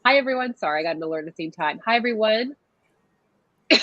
Hi, everyone. Sorry, I got an alert at the same time. Hi, everyone.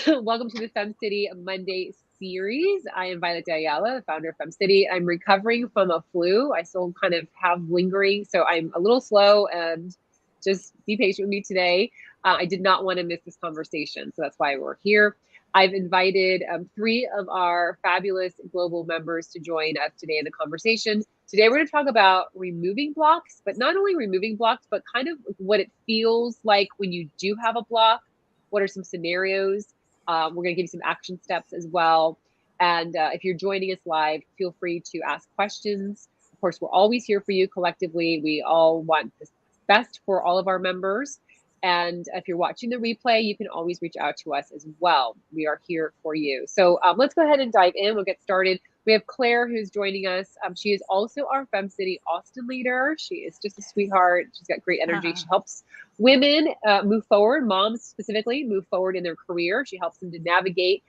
Welcome to the FemCity Monday series. I am Violette Ayala, the founder of FemCity. I'm recovering from a flu. I still kind of have lingering, so I'm a little slow, and just be patient with me today. I did not want to miss this conversation, so that's why we're here. I've invited 3 of our fabulous global members to join us today in the conversation. Today, we're going to talk about removing blocks, but not only removing blocks, but kind of what it feels like when you do have a block. What are some scenarios? We're going to give you some action steps as well. And if you're joining us live, feel free to ask questions. Of course, we're always here for you collectively. We all want the best for all of our members. And if you're watching the replay, you can always reach out to us as well. We are here for you. So let's go ahead and dive in. We'll get started. We have Claire who's joining us. She is also our FemCity Austin leader. She is just a sweetheart. She's got great energy. She helps women move forward, moms specifically, move forward in their career. She helps them to navigate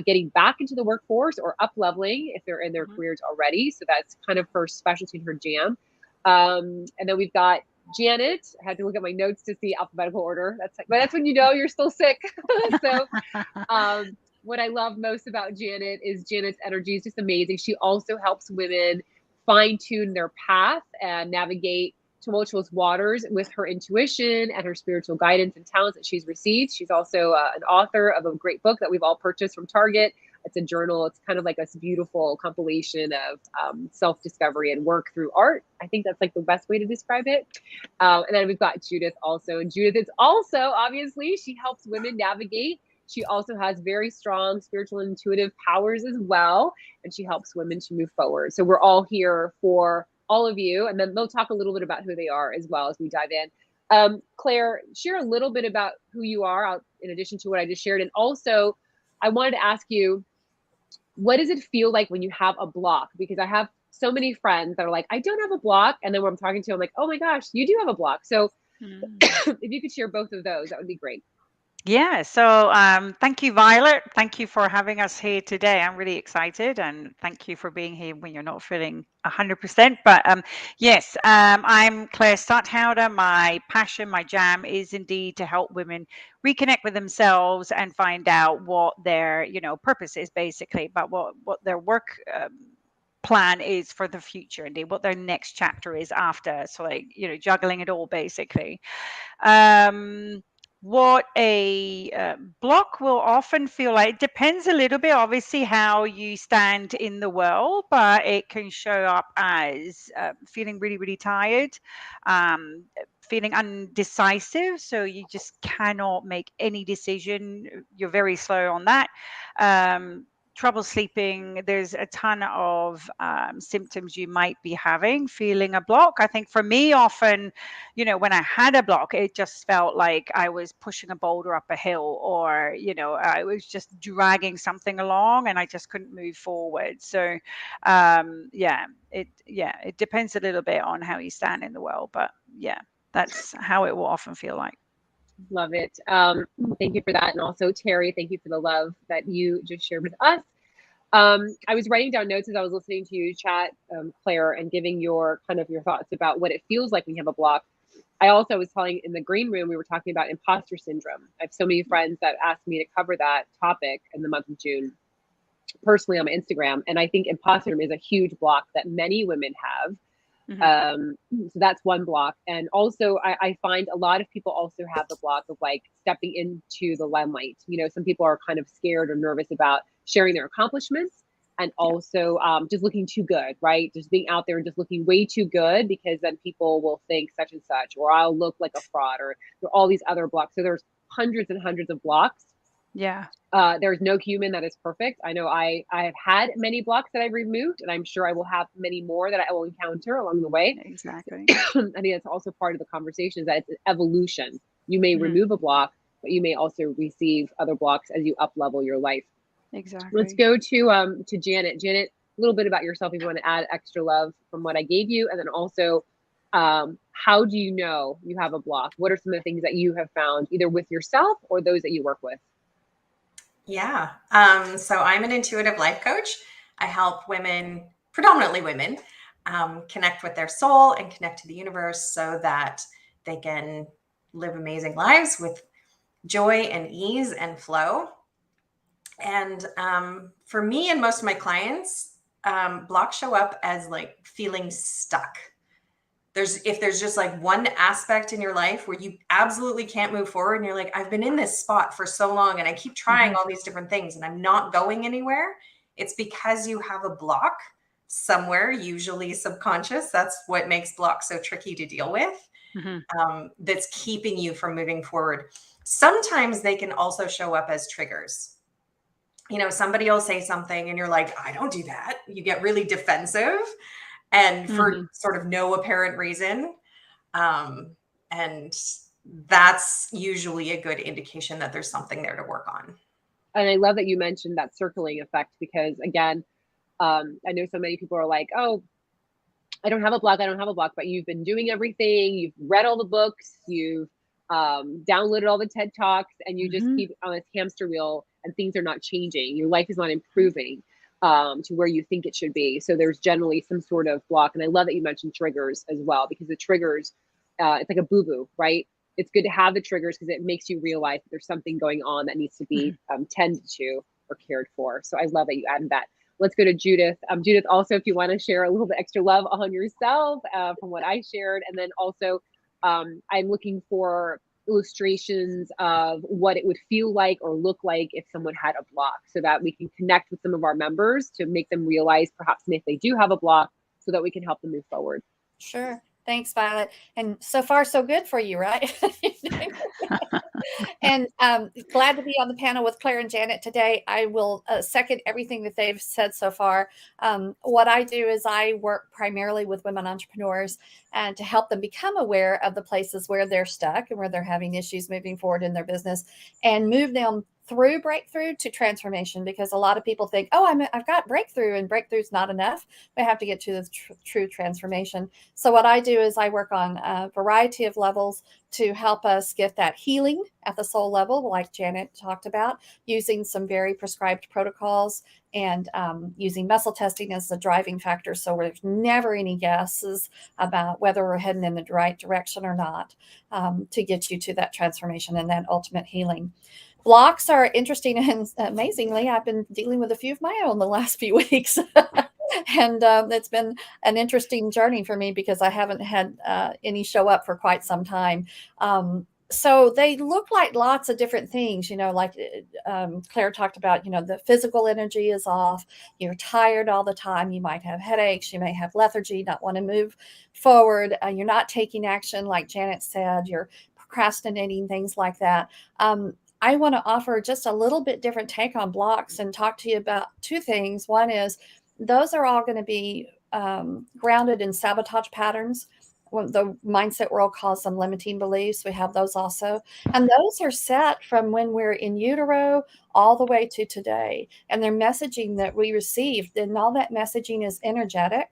getting back into the workforce or up leveling if they're in their careers already. So that's kind of her specialty and her jam. And then we've got Janet. I had to look at my notes to see alphabetical order. That's when you know you're still sick. So what I love most about Janet is Janet's energy is just amazing. She also helps women fine tune their path and navigate tumultuous waters with her intuition and her spiritual guidance and talents that she's received. She's also an author of a great book that we've all purchased from Target. It's a journal. It's kind of like this beautiful compilation of self-discovery and work through art. I think that's like the best way to describe it. And then we've got Judith also. And Judith is also, obviously, she helps women navigate. She also has very strong spiritual and intuitive powers as well. And she helps women to move forward. So we're all here for all of you. And then they'll talk a little bit about who they are as well as we dive in. Claire, share a little bit about who you are in addition to what I just shared. And also, I wanted to ask you, what does it feel like when you have a block? Because I have so many friends that are like, I don't have a block. And then when I'm talking to them, I'm like, oh my gosh, you do have a block. So if you could share both of those, that would be great. Yeah, so thank you, Violet. Thank you for having us here today. I'm really excited, and thank you for being here when you're not feeling 100%. But yes, I'm Claire Stadhouder. My passion, my jam is indeed to help women reconnect with themselves and find out what their, purpose is basically, but what their work plan is for the future, indeed, what their next chapter is after. So, like, juggling it all basically. What a block will often feel like, it depends a little bit, obviously, how you stand in the world, but it can show up as feeling really, really tired, feeling undecisive. So you just cannot make any decision. You're very slow on that. Trouble sleeping. There's a ton of symptoms you might be having feeling a block. I think for me, often, when I had a block, it just felt like I was pushing a boulder up a hill, or, I was just dragging something along and I just couldn't move forward. So, it depends a little bit on how you stand in the world, but yeah, that's how it will often feel like. Love it. Thank you for that. And also, Terry, thank you for the love that you just shared with us. I was writing down notes as I was listening to you chat, Claire, and giving your thoughts about what it feels like when you have a block. I also was telling in the green room, we were talking about imposter syndrome. I have so many friends that asked me to cover that topic in the month of June, personally on my Instagram. And I think imposter syndrome is a huge block that many women have. So that's one block. And also I find a lot of people also have the block of like stepping into the limelight. Some people are kind of scared or nervous about sharing their accomplishments, and also just looking too good, right? Just being out there and just looking way too good, because then people will think such and such, or I'll look like a fraud, or there are all these other blocks. So there's hundreds and hundreds of blocks. Yeah. There's no human that is perfect. I know I have had many blocks that I've removed, and I'm sure I will have many more that I will encounter along the way. Exactly. I think that's also part of the conversation, is that it's an evolution. You may remove a block, but you may also receive other blocks as you up level your life. Exactly. Let's go to Janet. Janet, a little bit about yourself if you want to add extra love from what I gave you, and then also how do you know you have a block? What are some of the things that you have found either with yourself or those that you work with? Yeah. So I'm an intuitive life coach. I help women, predominantly women, connect with their soul and connect to the universe so that they can live amazing lives with joy and ease and flow. And for me and most of my clients, blocks show up as like feeling stuck. If there's just like one aspect in your life where you absolutely can't move forward and you're like, I've been in this spot for so long and I keep trying all these different things and I'm not going anywhere. It's because you have a block somewhere, usually subconscious. That's what makes blocks so tricky to deal with. That's keeping you from moving forward. Sometimes they can also show up as triggers. You know, somebody will say something and you're like, I don't do that. You get really defensive and for sort of no apparent reason. And that's usually a good indication that there's something there to work on. And I love that you mentioned that circling effect, because again, I know so many people are like, oh, I don't have a block, but you've been doing everything. You've read all the books, you've downloaded all the TED Talks, and you just keep on this hamster wheel and things are not changing. Your life is not improving to where you think it should be. So there's generally some sort of block. And I love that you mentioned triggers as well, because the triggers, it's like a boo-boo, right? It's good to have the triggers because it makes you realize that there's something going on that needs to be tended to or cared for. So I love that you added that. Let's go to Judith. Judith, also, if you want to share a little bit extra love on yourself from what I shared. And then also, I'm looking for illustrations of what it would feel like or look like if someone had a block, so that we can connect with some of our members to make them realize perhaps if they do have a block, so that we can help them move forward. Sure. Thanks, Violet. And so far, so good for you, right? And glad to be on the panel with Claire and Janet today. I will second everything that they've said so far. What I do is I work primarily with women entrepreneurs and to help them become aware of the places where they're stuck and where they're having issues moving forward in their business, and move them through breakthrough to transformation. Because a lot of people think, oh, I've got breakthrough, and breakthrough's not enough. We have to get to the true transformation. So what I do is I work on a variety of levels to help us get that healing at the soul level, like Janet talked about, using some very prescribed protocols and using muscle testing as the driving factor. So there's never any guesses about whether we're heading in the right direction or not, to get you to that transformation and that ultimate healing. Blocks are interesting, and amazingly, I've been dealing with a few of my own the last few weeks. And it's been an interesting journey for me because I haven't had any show up for quite some time. So they look like lots of different things, you know, like Claire talked about, you know, the physical energy is off. You're tired all the time. You might have headaches. You may have lethargy, not want to move forward. You're not taking action, like Janet said. You're procrastinating, things like that. I want to offer just a little bit different take on blocks and talk to you about two things. One is those are all going to be grounded in sabotage patterns. The mindset world calls them limiting beliefs. We have those also. And those are set from when we're in utero all the way to today. And they're messaging that we received. And all that messaging is energetic.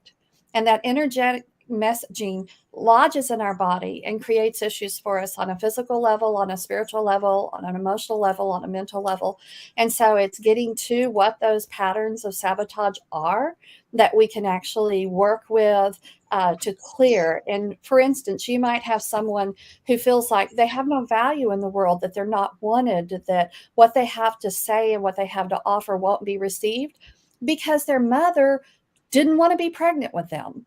And that energetic messaging lodges in our body and creates issues for us on a physical level, on a spiritual level, on an emotional level, on a mental level. And so it's getting to what those patterns of sabotage are that we can actually work with to clear. And for instance, you might have someone who feels like they have no value in the world, that they're not wanted, that what they have to say and what they have to offer won't be received because their mother didn't want to be pregnant with them.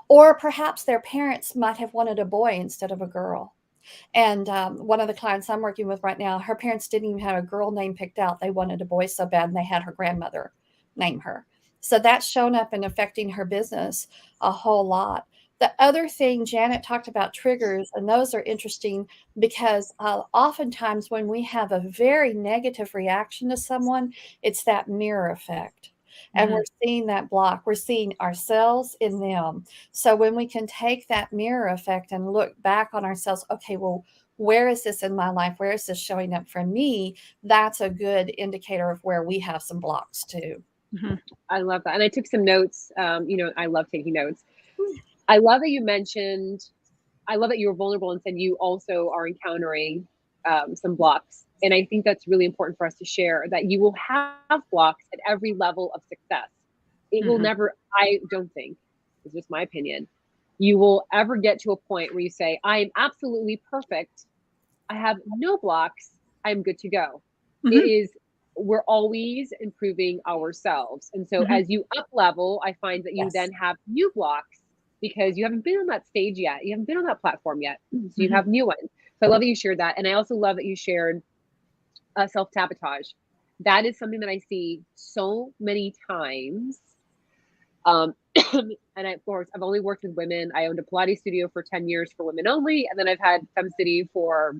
Or perhaps their parents might have wanted a boy instead of a girl. And one of the clients I'm working with right now, her parents didn't even have a girl name picked out. They wanted a boy so bad, and they had her grandmother name her. So that's shown up and affecting her business a whole lot. The other thing, Janet talked about triggers, and those are interesting because oftentimes when we have a very negative reaction to someone, it's that mirror effect. And we're seeing that block. We're seeing ourselves in them. So when we can take that mirror effect and look back on ourselves, okay, well, where is this in my life? Where is this showing up for me? That's a good indicator of where we have some blocks too. I love that. And I took some notes. You know, I love taking notes. I love that you mentioned, I love that you were vulnerable and said you also are encountering some blocks. And I think that's really important for us to share, that you will have blocks at every level of success. It will never, I don't think, it's just my opinion, you will ever get to a point where you say, I am absolutely perfect I have no blocks, I'm good to go. Mhm. It is, we're always improving ourselves. And so Mhm. as you up level, I find that you Yes. then have new blocks because you haven't been on that stage yet. You haven't been on that platform yet. So you Mhm. have new ones. So I love that you shared that. And I also love that you shared self-sabotage. That is something that I see so many times. And of course, I've only worked with women. I owned a Pilates studio for 10 years for women only. And then I've had FemCity for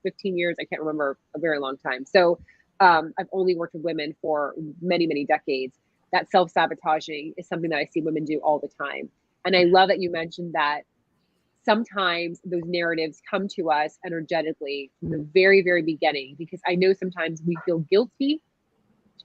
15 years. I can't remember, a very long time. So I've only worked with women for many, many decades. That self-sabotaging is something that I see women do all the time. And I love that you mentioned that sometimes those narratives come to us energetically from the very, very beginning, because I know sometimes we feel guilty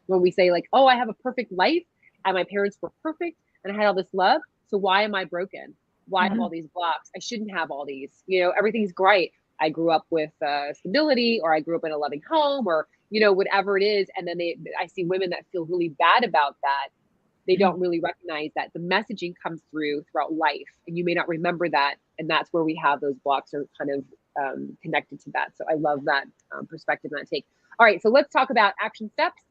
when we say, like, oh, I have a perfect life and my parents were perfect and I had all this love. So why am I broken? Why have all these blocks? I shouldn't have all these. Everything's great. I grew up with stability, or I grew up in a loving home, or whatever it is. And then I see women that feel really bad about that. They don't really recognize that the messaging comes throughout life, and you may not remember that. And that's where we have those blocks are kind of connected to that. So I love that perspective and that take. All right, so let's talk about action steps.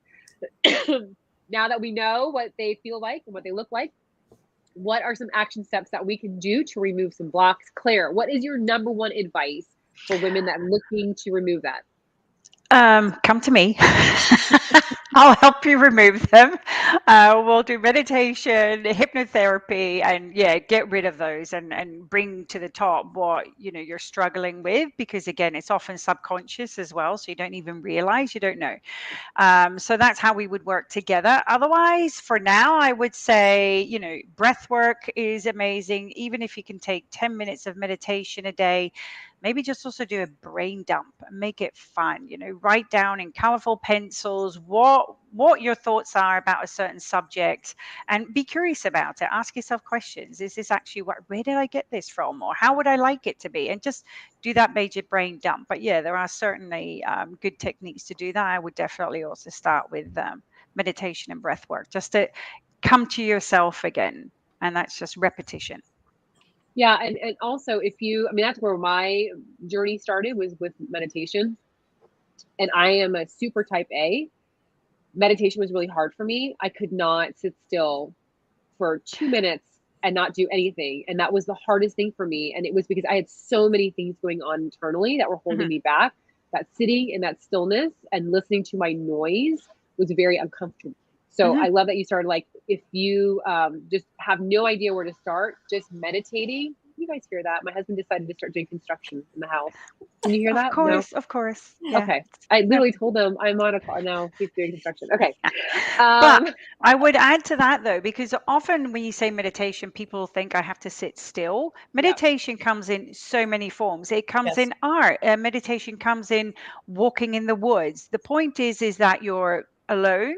Now that we know what they feel like and what they look like, what are some action steps that we can do to remove some blocks? Claire, what is your number one advice for women that are looking to remove that? Come to me. I'll help you remove them. We'll do meditation, hypnotherapy, and get rid of those and bring to the top what you're struggling with, because again, it's often subconscious as well, so you don't even realize, you don't know. So that's how we would work together. Otherwise, for now, I would say, breath work is amazing. Even if you can take 10 minutes of meditation a day, maybe just also do a brain dump and make it fun. Write down in colorful pencils what your thoughts are about a certain subject, and be curious about it. Ask yourself questions. Is this actually where did I get this from? Or how would I like it to be? And just do that major brain dump. But yeah, there are certainly good techniques to do that. I would definitely also start with meditation and breath work, just to come to yourself again. And that's just repetition. Yeah. And also, that's where my journey started, was with meditation. And I am a super type A. Meditation was really hard for me. I could not sit still for 2 minutes and not do anything. And that was the hardest thing for me. And it was because I had so many things going on internally that were holding me back. That sitting in that stillness and listening to my noise was very uncomfortable. So I love that you started, like, if you just have no idea where to start, just meditating. You guys hear that? My husband decided to start doing construction in the house. Can you hear that? Of course. Yeah. Okay. I literally told them I'm on a car now. He's doing construction. Okay. But I would add to that, though, because often when you say meditation, people think I have to sit still. Meditation comes in so many forms. It comes in art. Meditation comes in walking in the woods. The point is that you're alone,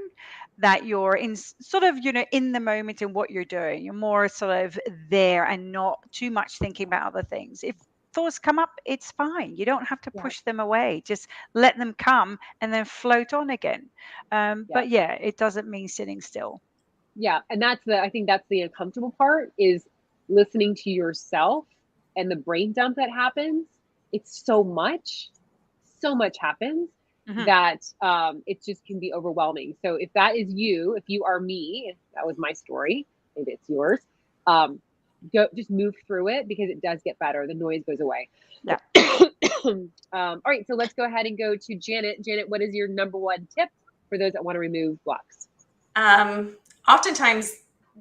that you're in sort of, in the moment in what you're doing. You're more sort of there and not too much thinking about other things. If thoughts come up, it's fine. You don't have to push them away. Just let them come and then float on again. But yeah, it doesn't mean sitting still. Yeah. And I think that's the uncomfortable part, is listening to yourself and the brain dump that happens. It's so much happens that it just can be overwhelming. So if that is you, if you are me, if that was my story, maybe it's yours, just move through it, because it does get better. The noise goes away. Yeah. All right. So let's go ahead and go to Janet. Janet, what is your number one tip for those that want to remove blocks? Oftentimes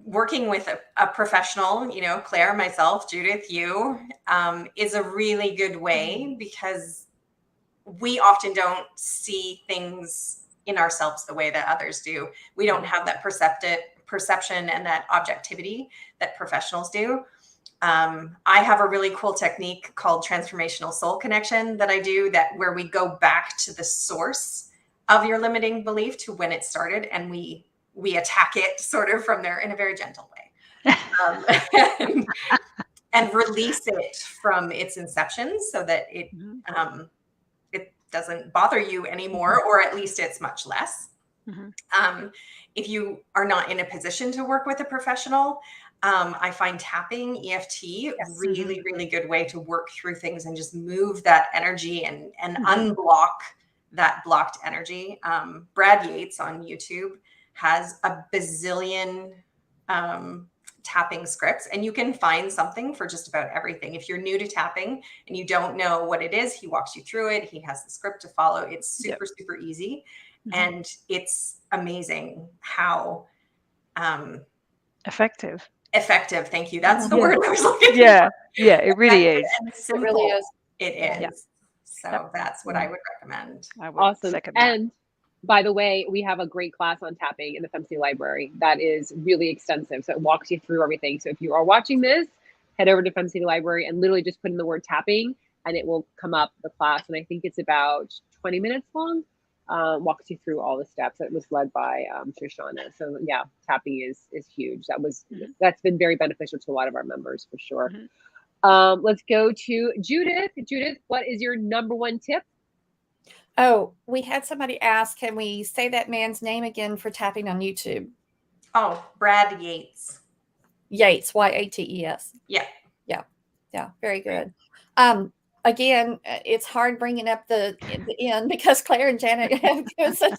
working with a professional, Claire, myself, Judith, you, is a really good way, because we often don't see things in ourselves the way that others do. We don't have that perception and that objectivity that professionals do. I have a really cool technique called transformational soul connection that I do, where we go back to the source of your limiting belief, to when it started, and we attack it sort of from there in a very gentle way, and release it from its inception, so that it doesn't bother you anymore, or at least it's much less. If you are not in a position to work with a professional, I find tapping, EFT, really, really good way to work through things and just move that energy and unblock that blocked energy. Brad Yates on YouTube has a bazillion tapping scripts, and you can find something for just about everything. If you're new to tapping and you don't know what it is, he walks you through it. He has the script to follow. It's super, super easy. And it's amazing how effective. Thank you. That's the word I was looking for. Yeah, it really is. And simple. It really is. It is. Yeah. So that's what I would recommend. I would Awesome. second that. And by the way, we have a great class on tapping in the FemCity library that is really extensive. So it walks you through everything. So if you are watching this, head over to FemCity library and literally just put in the word tapping and it will come up, the class. And I think it's about 20 minutes long. Walks you through all the steps. It was led by Shoshana. So yeah, tapping is huge. That's been very beneficial to a lot of our members for sure. Let's go to Judith. Judith, what is your number one tip? Oh, we had somebody ask, can we say that man's name again for tapping on YouTube? Oh, Brad Yates. Yates, Y-A-T-E-S. Yeah. Very good. Again, it's hard bringing up the end because Claire and Janet have given such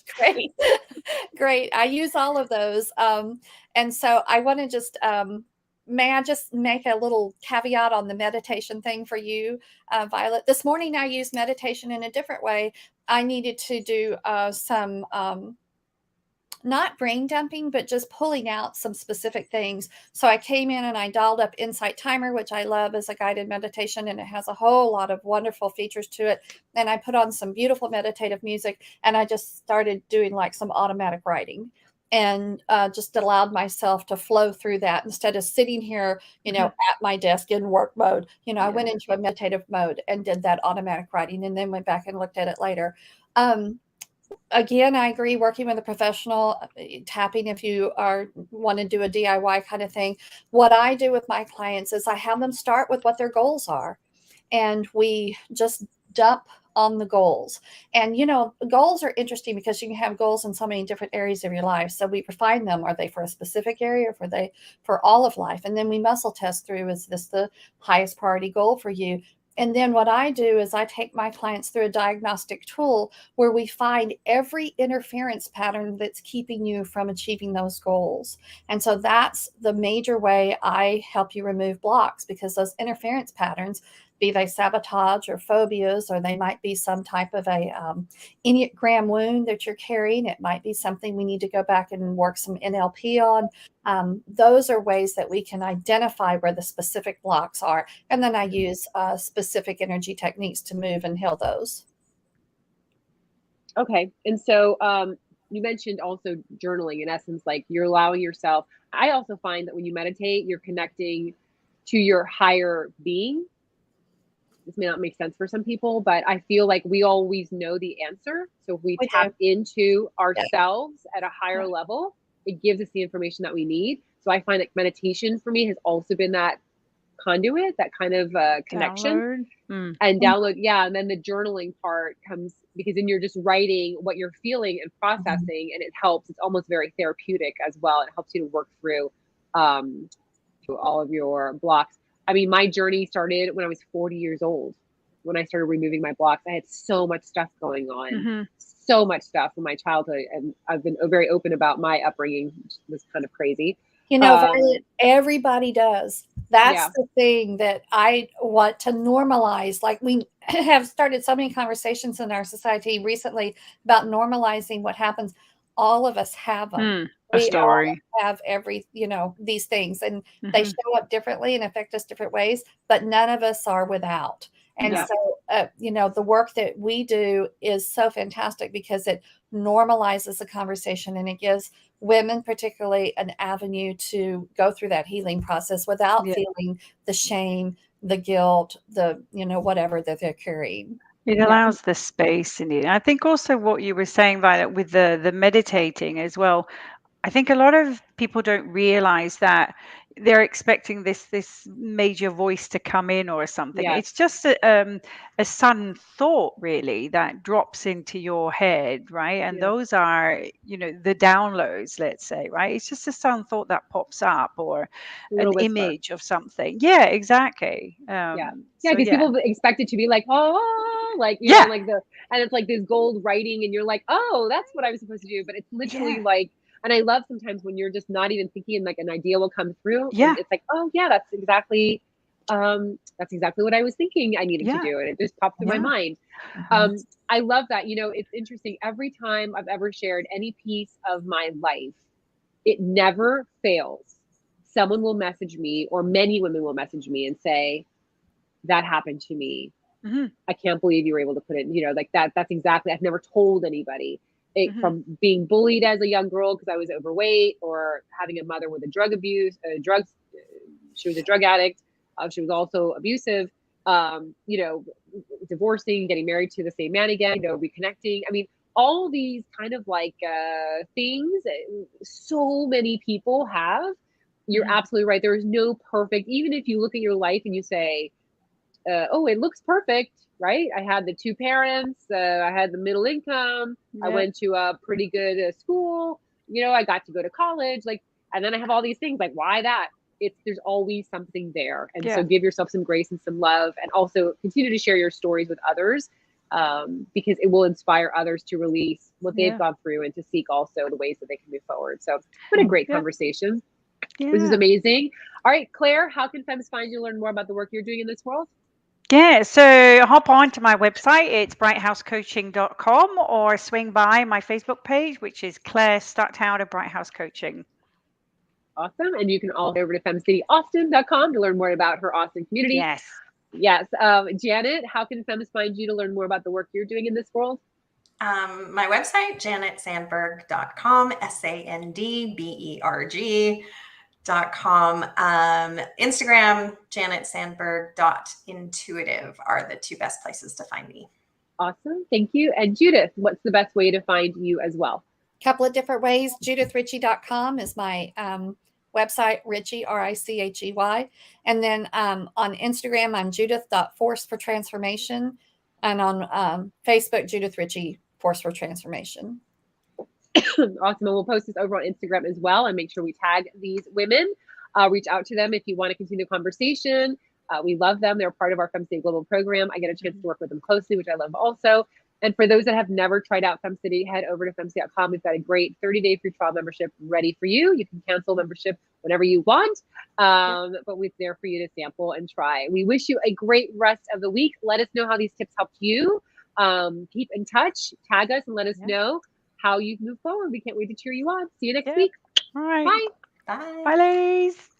great. I use all of those. And so I want to just, may I just make a little caveat on the meditation thing for you, Violet? This morning I used meditation in a different way. I needed to do some, not brain dumping, but just pulling out some specific things. So I came in and I dialed up Insight Timer, which I love as a guided meditation, and it has a whole lot of wonderful features to it. And I put on some beautiful meditative music, and I just started doing like some automatic writing, and just allowed myself to flow through that instead of sitting here, at my desk in work mode. I went into a meditative mode and did that automatic writing, and then went back and looked at it later. Again, I agree, working with a professional, tapping if you want to do a DIY kind of thing. What I do with my clients is I have them start with what their goals are, and we just dump on the goals. And, goals are interesting because you can have goals in so many different areas of your life. So we refine them. Are they for a specific area, or are they for all of life? And then we muscle test through, is this the highest priority goal for you? And then what I do is I take my clients through a diagnostic tool where we find every interference pattern that's keeping you from achieving those goals. And so that's the major way I help you remove blocks, because those interference patterns, be they sabotage or phobias, or they might be some type of a Enneagram wound that you're carrying. It might be something we need to go back and work some NLP on. Those are ways that we can identify where the specific blocks are. And then I use specific energy techniques to move and heal those. Okay. And so you mentioned also journaling. In essence, like you're allowing yourself. I also find that when you meditate, you're connecting to your higher being. This may not make sense for some people, but I feel like we always know the answer. So if we tap into ourselves at a higher level, it gives us the information that we need. So I find that meditation for me has also been that conduit, that kind of connection and download. Yeah. And then the journaling part comes because then you're just writing what you're feeling and processing, and it helps. It's almost very therapeutic as well. It helps you to work through all of your blocks. I mean, my journey started when I was 40 years old. When I started removing my blocks, I had so much stuff going on, so much stuff from my childhood. And I've been very open about my upbringing, which was kind of crazy. Violet, everybody does. That's the thing that I want to normalize. Like, we have started so many conversations in our society recently about normalizing what happens. All of us have them. We all have these things, and they show up differently and affect us different ways, but none of us are without. And so, the work that we do is so fantastic because it normalizes the conversation, and it gives women particularly an avenue to go through that healing process without feeling the shame, the guilt, the, whatever that they're carrying. It allows the space in it. I think also what you were saying, Violet, with the meditating as well, I think a lot of people don't realize that they're expecting this major voice to come in or something. Yes. It's just a sudden thought, really, that drops into your head, right? And Yeah. those are, the downloads, let's say, right? It's just a sudden thought that pops up, or A little an whisper. image of something. Yeah, exactly. Yeah, So, because people expect it to be like, oh, like, you know, like and it's like this gold writing, and you're like, oh, that's what I was supposed to do. But it's literally like, and I love sometimes when you're just not even thinking, and like an idea will come through, and it's like, oh yeah, that's exactly what I was thinking I needed to do, and it just popped through my mind. I love that. You know, it's interesting. Every time I've ever shared any piece of my life, it never fails. Someone will message me, or many women will message me and say, that happened to me. I can't believe you were able to put it, you know, like that's exactly, I've never told anybody from being bullied as a young girl because I was overweight, or having a mother with a drug abuse, she was a drug addict. She was also abusive, you know, divorcing, getting married to the same man again, you know, reconnecting. I mean, all these kind of like things so many people have. You're absolutely right. There is no perfect, even if you look at your life and you say, oh, it looks perfect, right? I had the 2 parents, I had the middle income, I went to a pretty good school, you know, I got to go to college, like, and then I have all these things, like, why that? There's always something there. And so give yourself some grace and some love, and also continue to share your stories with others, because it will inspire others to release what they've gone through, and to seek also the ways that they can move forward. So what a great conversation. This is amazing. All right, Claire, how can femmes find you to learn more about the work you're doing in this world? Yeah, so hop on to my website, it's brighthousecoaching.com, or swing by my Facebook page, which is Claire Stadhouder Bright House Coaching. Awesome. And you can all go over to FemCityAustin.com to learn more about her Austin community. Yes. Janet, how can femmes find you to learn more about the work you're doing in this world? My website, janetsandberg.com, SANDBERG.com. Instagram, janetsandberg.intuitive are the 2 best places to find me. Awesome. Thank you. And Judith, what's the best way to find you as well? Couple of different ways. JudithRichey.com is my website, Richey, RICHEY. And then on Instagram, I'm Judith.Force for Transformation. And on Facebook, Judith Richey, Force for Transformation. Awesome. And we'll post this over on Instagram as well, and make sure we tag these women. Reach out to them if you want to continue the conversation. We love them. They're part of our FemCity Global program. I get a chance to work with them closely, which I love also. And for those that have never tried out FemCity, head over to FemCity.com. We've got a great 30-day free trial membership ready for you. You can cancel membership whenever you want, but we're there for you to sample and try. We wish you a great rest of the week. Let us know how these tips helped you. Keep in touch, tag us, and let us know how you've moved forward. We can't wait to cheer you on. See you next week. All right. Bye. Bye. Bye, ladies.